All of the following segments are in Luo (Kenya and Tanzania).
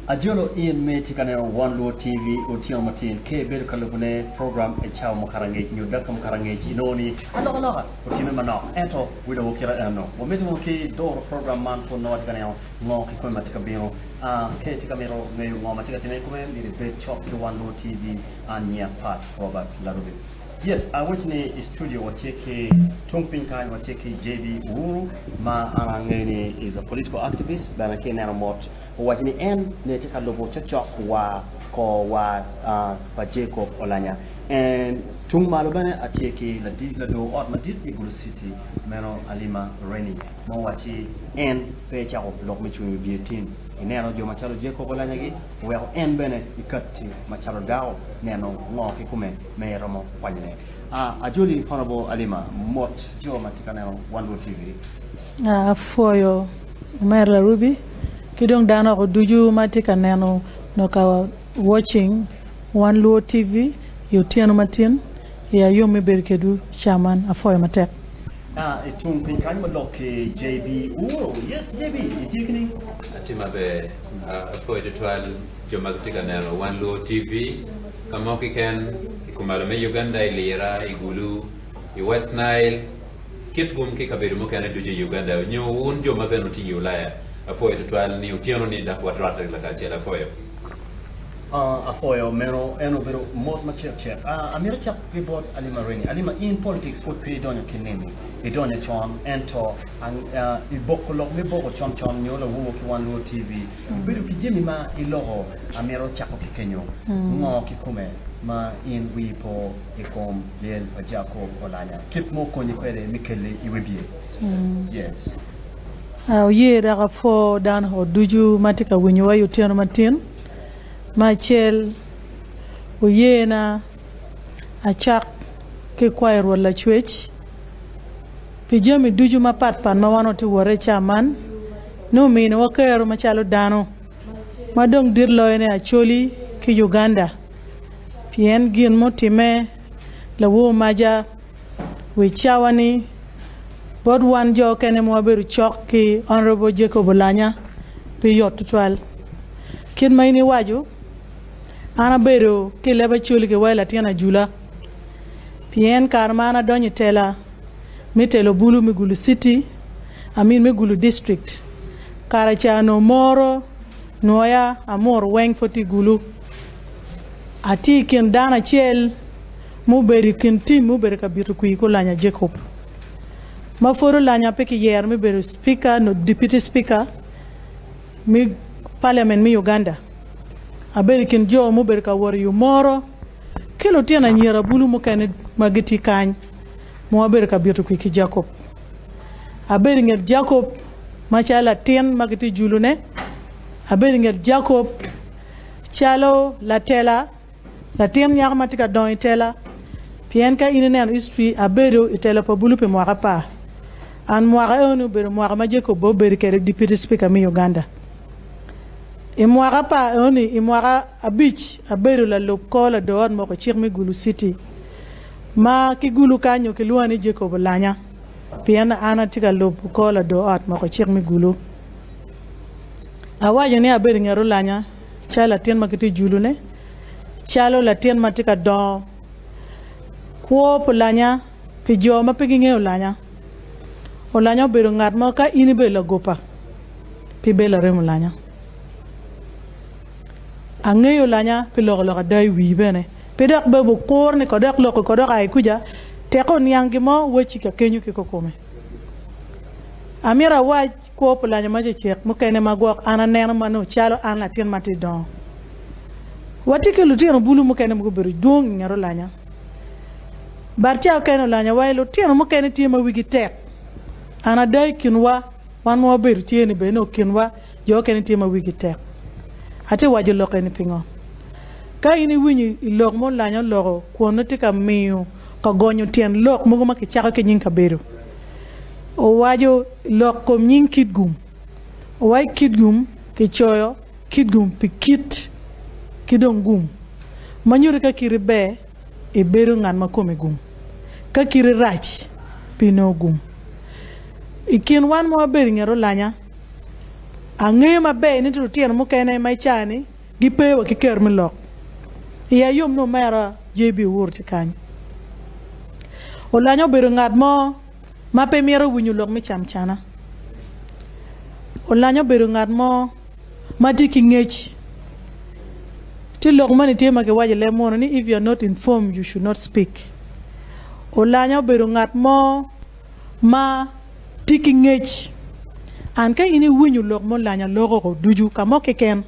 Ajolo in me tikane One Luo TV utio matin ke bel kalubune program e chao makarange nyudaka makarange jinoni aloga utime mano ento wido wokira eno wamete woki door program man ko no tikane ngo ki ko matika biro ke tikamero me ngo matika tine ko me be chop to One Luo TV anya part Robert Larubi. Yes, I went in a studio what take Tungpinkai what take JB Uru ma arangeni is a political activist but I can't mot what in the end they take a logo chachok wa ko wa pa Jacob Olanya and Tung Malubane ateke la di la do ot madit Igulu City meno Alima Reni mo wachi and pe chako lok mi chu bi tin ineno jo machalo Jacob Olanya gi well and bene ikatti machalo dao neno ngo ki kume me romo wanyne ajuli honorable Alima mot jo matikana One Luo TV for your Merla Ruby kidong dano ko duju matikana no ka watching One Luo TV you tiano matin ya yomi berkedu chairman afoy matek itung pinkan malok JB yes JB itikini atima be afoy to twal jomatika nero One Luo TV kama kiken ikumalome Uganda ilira igulu I West Nile kitgum kikaberu mo kana duje Uganda nyo un jomabe no ti Ulaya afoy to twal ni utiano ni da kwadrata la ka chela afoy afoyo mero eno vero mot ma check America pivot Alima Reni Alima in politics for pay donya kinemi e donya chon ento i bokolo me boko chon nyola wo ki One Luo TV biru ki jemi ma iloho amero chako ki kenyo ngo ki kume ma in wi po e kom len pa Jacob Olanya kip mo ko ni kwere mikele iwebie yes ye daga fo dan ho duju matika winyo yu tiano matin Machel uyena achak ke kwai rola chwech pijami duju mapat pan mawano ti wore chaman no mine wakero machalo dano madong dirlo ene acholi ki Uganda pien gin motime lawo maja wichawani bod wan jo kene mwaberu chok ki Honorable Jacob Olanya pi yot tutwal kin maini waju ana bero ke leba chuli ke wala tiana jula pien karmana donyi tela mitelo bulu Migulu City amin Migulu district karachano moro noya amor weng foti gulu ati kin dana chel muberi kin tim muberi kabiru kuiko Lanya Jacob maforo Lanya peki yer muberi speaker no deputy speaker mi parliament mi Uganda American jo mo berka wori moro kelo tiana nyera bulu mo kane magiti kany mo berka bioto ki Jacob ngel Jacob machala tien magiti julune ngel Jacob chalo la tien nyar matika don itela pien ka inene history abero itela pa bulu pe mo pa an mo onu ber mo ma Jacob bo berka deputy speaker mi Uganda imwara pa oni imwara abich aberu la lokola doon mo ko Migulu City ma ki gulu kanyo ki luani Jacob Olanya piana ana tika lokola doon mo ko Migulu awajo ne aberu ngero Lanya chala tien makiti julune chalo la tien matika do ko Olanya pijo ma pigi Olanya Olanya beru ngat mo ka inibe la gopa pi bela rem Olanya angeyo Lanya pilogolo dai wi bene pedak bebo korne kodak loko kodak ay kuja teko nyangi mo wechi ka kenyu ki kokome amira waj ko Lanya maje chek mo kene magwak ana nena mano chalo ana tien mati don wati ke lutien bulu mo kene mo beru dong ngaro Lanya barcha kene Lanya waylo tien mo kene tie ma wigi tek ana dai kinwa wan mo beru tieni beno kinwa jo kene tie ma wigi tek ate wajo lokeni pingo ka ini winyi lok mo Lanya loro kono tika miyo ka gonyo tien lok mo ma ki chaka ke nyin ka beru o wajo lok kom nyin kitgum o way kitgum ki choyo kitgum pikit kidong gum manyuri ka kiribe e beru ngan makome gum ka kiri rach pino gum ikin wan mo beri ngero Lanya ange ma be ni to tien mo kene mai chani gi pe wa ki ker mi lok ya yom no mara jebi wurti kan olanyo beru ngad mo ma pe miero wunyu lok mi cham chana olanyo beru ngad mo ma diki ngech ti lok mani tema ke waje le mo ni if you are not informed you should not speak olanyo beru ngad mo ma diki ngech an ka ini wunyu lok mo lanya logo ko duju ka mo ke ken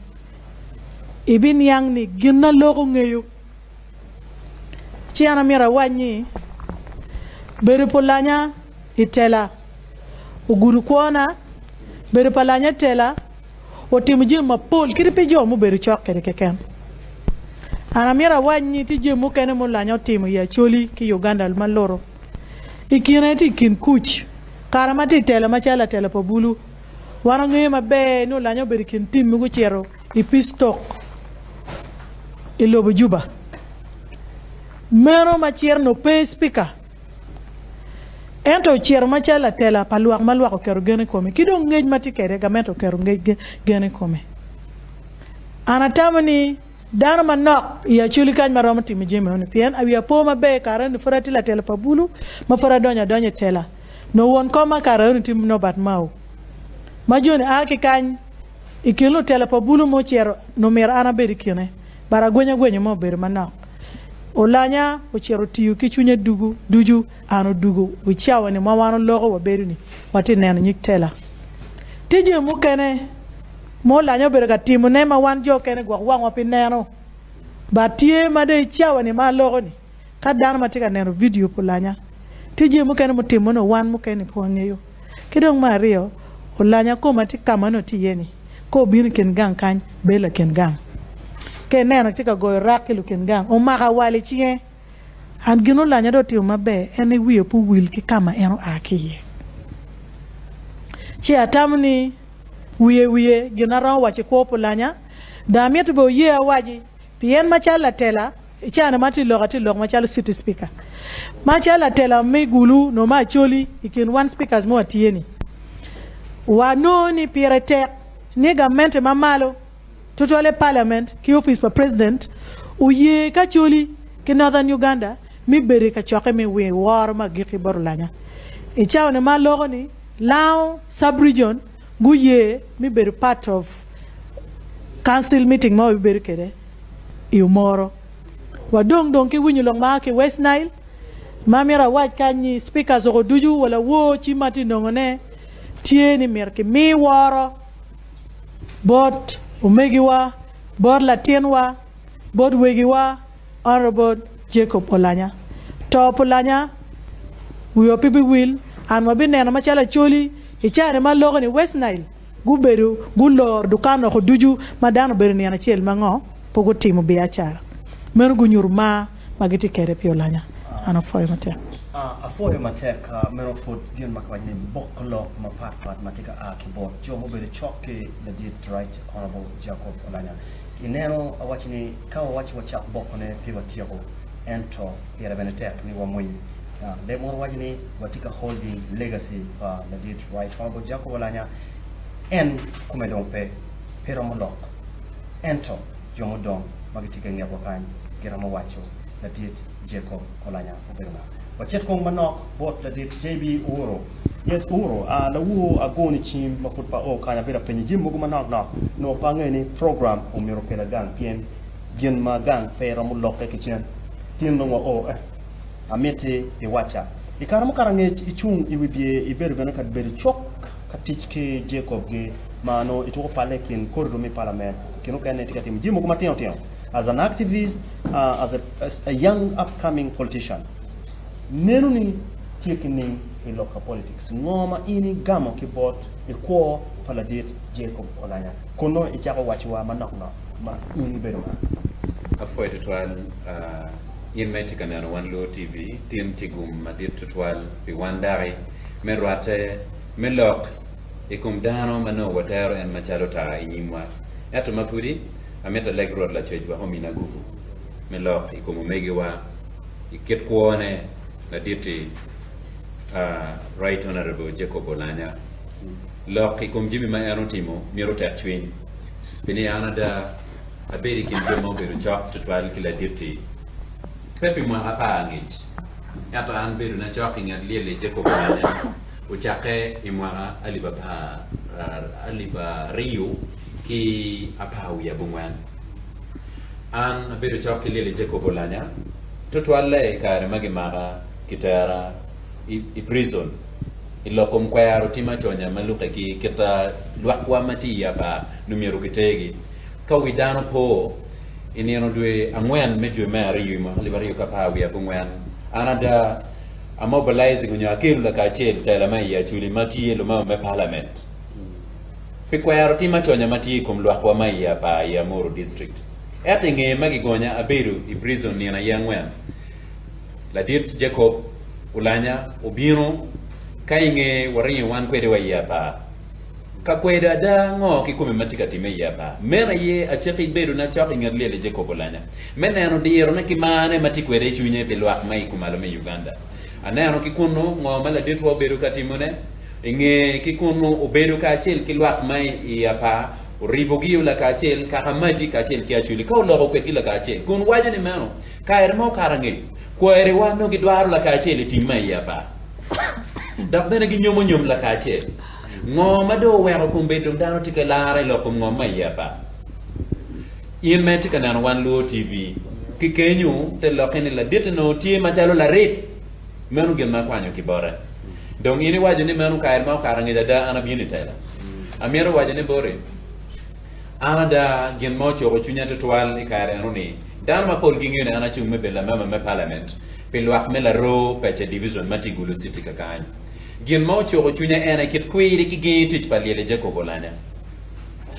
ibin yang ni ginna logo ngeyu ci ana mira wanyi beru polanya itela uguru kuona beru polanya tela o timji ma pol kiri pe jo mo beru chok ke ken ana mira wanyi ti je mo ken mo lanya timu ya choli ki Uganda ma loro ikina ti kin kuch karamati tela ma chala tela po bulu wana ngi ma be no lanyo beru kin tim mi go chero ipistok ilobo juba mero ma chier no pe speaker ento chier ma chala tela paluak malwako kero gene kome kido ngej mati kere gamento kero ngej gene kome anatamani dana manok ya chuli kan marom timi jeme on pien awia po ma be karan furati la tela pabulu ma fura donya tela no won koma karan tim no bat mau majoni ake kan ikilo tela pabulu mo chiero no mer ana be dikine bara gwenya mo ber manok olanya o chero tiyu ki chunye duju ano dugu o chawa ni mawano logo wa berini wati neno nyik tela tije mu kene mo lanyo berga timu ne ma wan jo kene gwa wa pineno batie ma de chawa ni ma logo ni kadana matika neno video polanya tije mu kene mu timu no wan mu kene po ngeyo kidong mario olanya ko matika mano tiyeni ko bin ken gang kan bela ken gang ke nena tika go rakilu ken gang o maka wali chie an gino la nyado ti mabe ene wiye pu wil ki kama eno akiye chi atamni wiye gina ran wache ko polanya da miet bo ye waji pien ma chala tela chana mati log ma chala city speaker ma chala tela me gulu no ma choli ikin one speakers mo atieni wa no ni pirate ni gamente mamalo totole parliament ki office for president uye ka choli ki northern Uganda mi bere ka choke mi we war ma gi borulanya e chawne ma logo ni lao sub region guye mi bere part of council meeting mo bere kede iumoro wa dong ki winyu long ma ki West Nile mamira waj kanyi speakers o duju wala wo chi mati nongone tieni merke mi woro bot umegiwa bot latienwa bot wegiwa honorable Jacob Olanya to Polanya we pipi will and mabine na machala choli ichare ma logo ni West Nile guberu gulor dukano ko duju madano berni na chel mango pogo timu be achara men gunyurma magiti kere piolanya ana foy matek afoy matek mero fot gen makwani boklo mapat matika keyboard jomo be choke the did right honorable Jacob Olanya ineno awachini kawa wacha bokone piwa tiago ento yara benetek ni wamui de mo wajini watika holding legacy the did right honorable Jacob Olanya en kumedon pe pero molok ento jomo don magitika ngabo kan geramo wacho the did Jacob Olanya oberna wachet kong manok bot la dit JB Uro yes Uro la wo agoni chim makutpa o kanya pera penyi jim bugu manok no pangeni program o miro pera gang pien gen ma gang pera mu lokke kichen tin no o amete e wacha ikaramu karange ichung iwibie iberu bena kat beri chok katich ke Jacob ge mano ito pale kin kordo mi parliament kino kane tikati jim bugu matio as an activist as a young upcoming politician nenu ni tiekening in local politics ngoma ini gamo kibot iko paladit Jacob Olanya kono ichako wachiwa manakuna ma ini bedo afoy tutwal yemetika na One Low TV tim tigum madit tutwal bi wandari merwate melok ikum dano mano watero en machalo ta inyimwa eto mapudi ameta legrod la chejwa homina gufu melok ikum megiwa iket kuone na diti right honorable Jacob Olanya lo ki kum jimi ma eno timo miro tek chwin bini ana da aberi kin do mo beru chok to twal kila dirti pepi mo apa ngich yato an beru na chok ngat liele je ko bana o chake imwara aliba rio ki apa ya bungwan an beru chok liele je ko bolanya to twal le kare magi mara kitara i prison ilokom kwayaro tima chonya maluka ki kita luakwa mati ya ba numero kitegi kawidano po iniano due angwen mejo mari yuma libari ka pa wi abungwen anada a mobilizing nyo akilu la ka chel tela mai ya chuli mati lo ma parliament pikwayaro tima chonya mati kum luakwa mai ya ba ya Moro district etinge magi gonya aberu i prison ni na yangwen la dit Jacob ulanya obino kainge warin wan kwede wa yapa ka kweda da ngo ki kume matika time yapa mena ye a cheki beru na chaki ngerle le Jacob ulanya mena no diero na kimane matikwede chunye belwa mai kumalo me Uganda ana no kikuno ngo mala detwa beru katimone inge kikuno oberu ka chel kilwa mai yapa ribogi la ka chel ka hamadi ka chel ki achuli ka lo ko kila ka chel kun wajani mano ka ermo karange ko ere wano gidwaro la ka chel timai yapa dabena gi nyomo nyom la ka chel ngoma do wero kumbe dum dano tika laare lo kum ngoma yapa yin me tika nan wan lo TV ki kenyu te lo kene la deteno tie ma chalo la rip menu gen ma kwanyo ki bore donc ini wajani menu ka ermo karange da ana bini tela amero wajani bore ana da gen mo cho chunya to twal e kare anoni dan ma pol gingi ne ana chung me bela mama me parliament pelwa me la ro peche division matigulu city kakany gen mo cho chunya ena kit kwiri ki genti palele je ko bolanya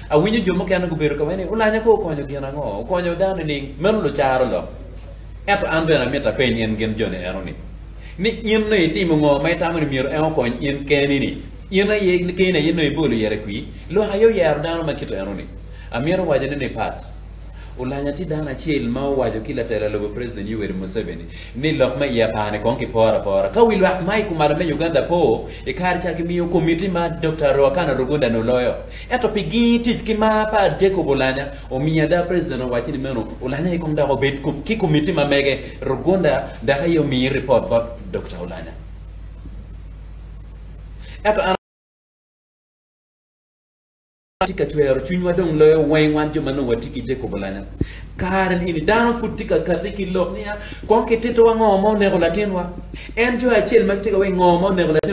a winyo jomo kana go beru ka wene ulanya ko konyo gena ngo konyo dan ni men lo charo lo et ambe na meta pen yen gen jone anoni ni yen ne timo ngo mai tamani miro e ko yen keni ni yen na ye ni kene yen no bolu yere kwi lo hayo yar dan ma kito anoni amiro wajane ne pat ulanya ti dana chel ma wajo kila tela lo president Yoweri Museveni ni lokma ya pane konki pora ka wilwa mai kumara me Uganda po e kar cha ki miyo committee ma Dr. Rwakana Rugunda no loyo eto pigiti ki ma pa Jacob ulanya o miya da president wachini meno ulanya ikomda ko bet ki committee ma mege Rugunda da hayo mi report ba Dr. ulanya eto tika tuero chunywa dong loyo wen wan joma no watiki je ko bolanya karen ini dan futika katiki lok nia ko ke tito wa ngomo ne relatinwa en jo achel maktika we ngomo ne relatin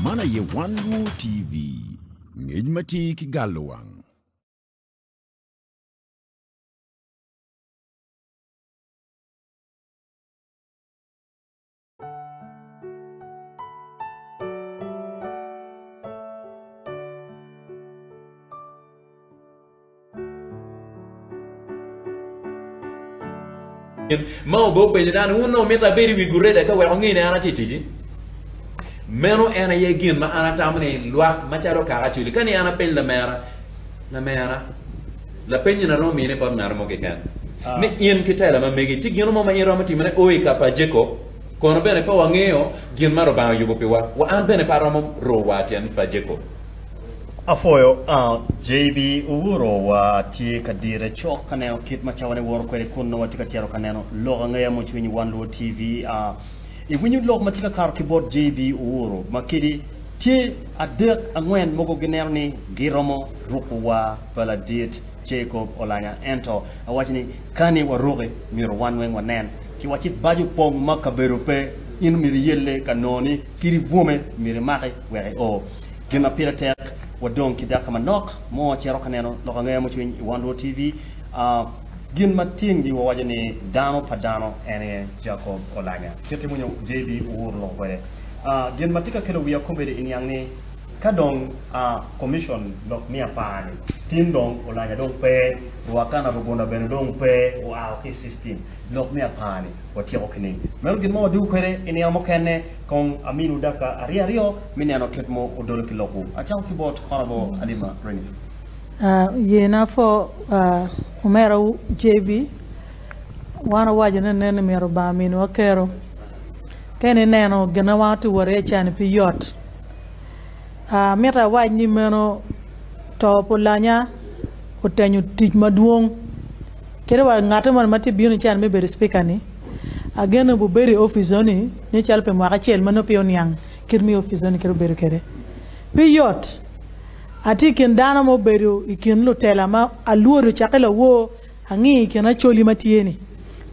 Mana ye One World TV ngejmati ki galwang mau bo pe dan uno meta beri wi gureda ka wa ngine ana titiji meno ena ye gin ma ana tamne lwa ma charo ka chuli kani ana pel la mera la penye na romi ne pa na mo ke kan ne ien kitela ma megi ti gino mo ma iro ma timane o ka pa jeko kono bene pa wangeo gin maro ba yugo pe wa an bene pa romo ro wa ti an pa jeko afoyo JB Uro wa tie kadire chok kaneo kit machawane wor kwere kunno watika tiaro kaneno loga ngaya mo chwini One TV e winyu log matika kar keyboard JB Uro makidi tie adek angwen mogo generni giromo rukuwa paladit Jacob Olanya ento awachini kani waruge miro wanwen wanen ki wachit baju pong makaberu pe in miri yelle kanoni kiri vume miri maki were o gina piratek wadong kidaka manok mo chero kaneno loka ngaya mo chwin One TV gin matingi wajani dano padano ene Jacob Olanya kete munyo JB Uro lo kwere gin matika kelo wiya kumbede inyangni kadong commission lok mia pani tin dong Olanya dong pe wakana rubonda ben dong pe wa okay system lok mia pani watia okini mel gin mo du kwere ini amo kenne kong aminu daka ariario minano ketmo odol kiloku acham keyboard horrible alima reni yena fo umera JB wana wajana nene mero ba min wakero kene neno gana watu ware chani pi yot mira wajni meno to Olanya otenyu tij maduong kere war ngata man mati biuni chan me beri speaker ni ageno bu beri office oni ni chalpe mo achel mano pion yang kirmi office oni kero beri kere pi yot ati ken dana mo beri ikin lutela ma aluoru chakela wo angi kena choli matieni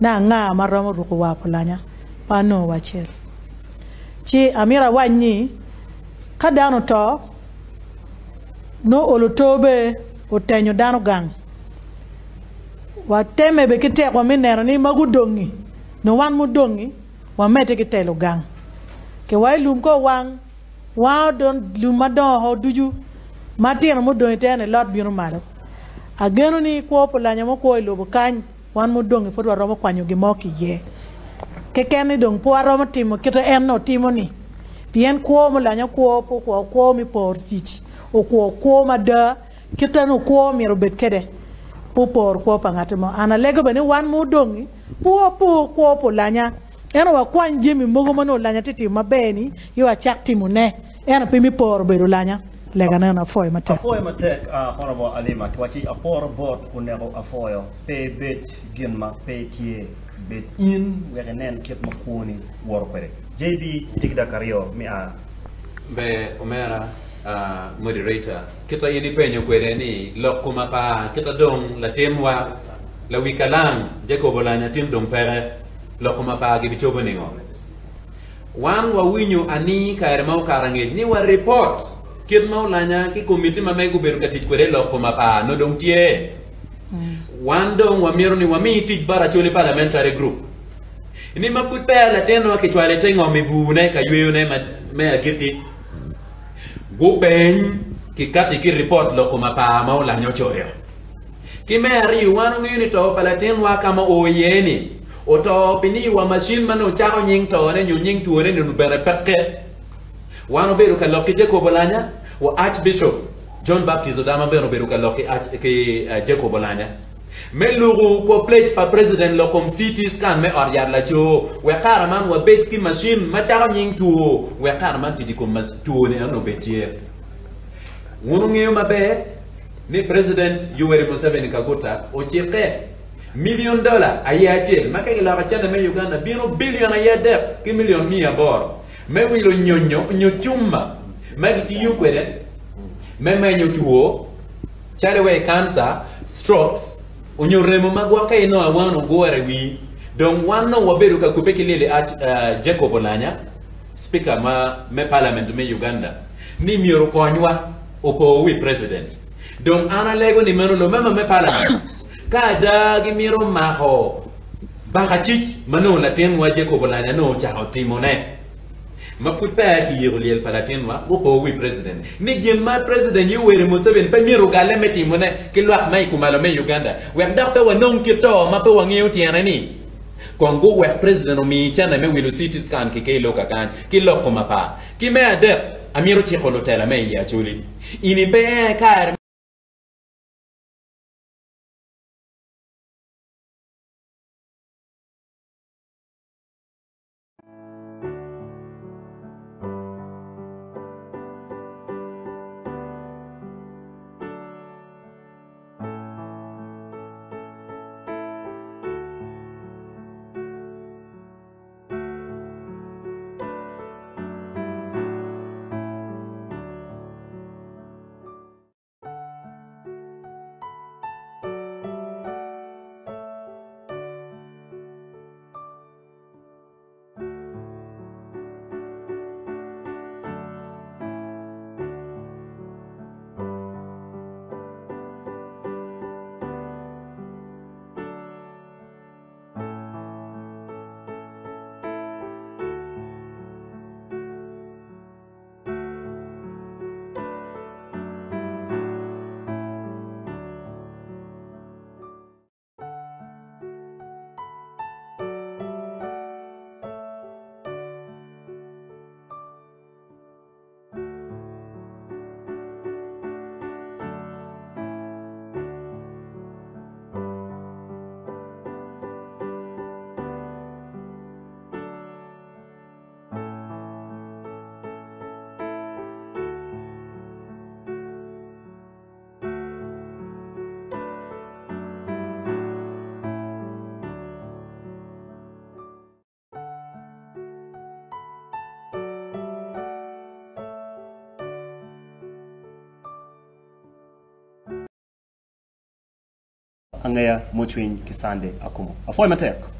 na nga maramo ruko wa Olanya pano wachel chi amira wanyi kadano to no olutobe otenyo dano gang wateme be kite kwa minero ni magudongi no wan mudongi wa mete kitelo gang ke wai lum ko wang wa don lumadon ho duju matien mudongi tene lot binu malo ageno ni ko Olanya mo ko lobo kan wan mudongi fodwa romo kwanyo gi moki ye ke keni dong po romo timo kito em no timo ni bien ko Olanya ko po ko mi por titi o ko mada kita no ko mi robet kede po por ko pangatimo ana lego bene wan mudongi po ko Olanya eno wa kwan jemi mogo mano Olanya titi mabeni yo achak timo ne eno pimi por be Olanya lega na foy matek horrible alima kwachi apor bot kunego afoyo pe bet ginma pe tie bet in wegenen ket makuni wor kwere JB tigda kario mi be omera moderator kita yini penyo kwere ni lokuma pa kita dong la temwa la wikalang Jacob Olanya tim dong pere lokuma pa gi bichobo ningo wan wa winyo ani kaere mau karange ni wa report kid mau Olanya ki committee ma megu beru katit kwere lokuma pa no dong tie wan dong wa miro ni wa mi tij bara choli parliamentary group ini mafut pa la teno ke chwale tengo mi bune ka yune me agiti go ben ki kati ki report lokuma pa ma Olanya choyo ki me ari wanu ngini to palatin wa kama oyeni oto pini wa machine mano chako nying to ne nying tu ne no bere pekke wanu beru ka lokki Jacob Olanya wa Archbishop John Baptist Odama beru ka lokki Jacob Olanya meluru ko pledge pa president lokom city scan me oriar la cho we karaman wa bet ki machine ma chako nying tu we karaman ti ko mas tu ne no betie wonu ngeyo mabe ni president Yoweri Museveni Kaguta o cheke $1 million ayache makake la bachana me Uganda bino billion ayade ki million mia bor me wilo nyo chumma magiti yukwere me menyo tuo chale we cancer strokes onyo remo magwa kai no awano gore wi don wano waberu ka kupeki lele Jacob Olanya speaker me parliament me Uganda ni mioro konywa opo wi president don ana lego ni meno lo mema me parliament kada gi miro maho baka chich mano la tenwa Jacob Olanya no cha timone mafut pa ki yirul palatinwa opo wi president ni gemma president Yoweri Museveni pa miro gale metimone ki lwa mai kumalo me Uganda we ndakta wa non kito ma pa wangiyo tiana ni Kongo we president o mi chana me wilu city scan ki ke lo kakan ki lo koma pa ki me ade amiro chi hotel me ya chuli ini be ka angaya muchwin kisande akumo afoy matek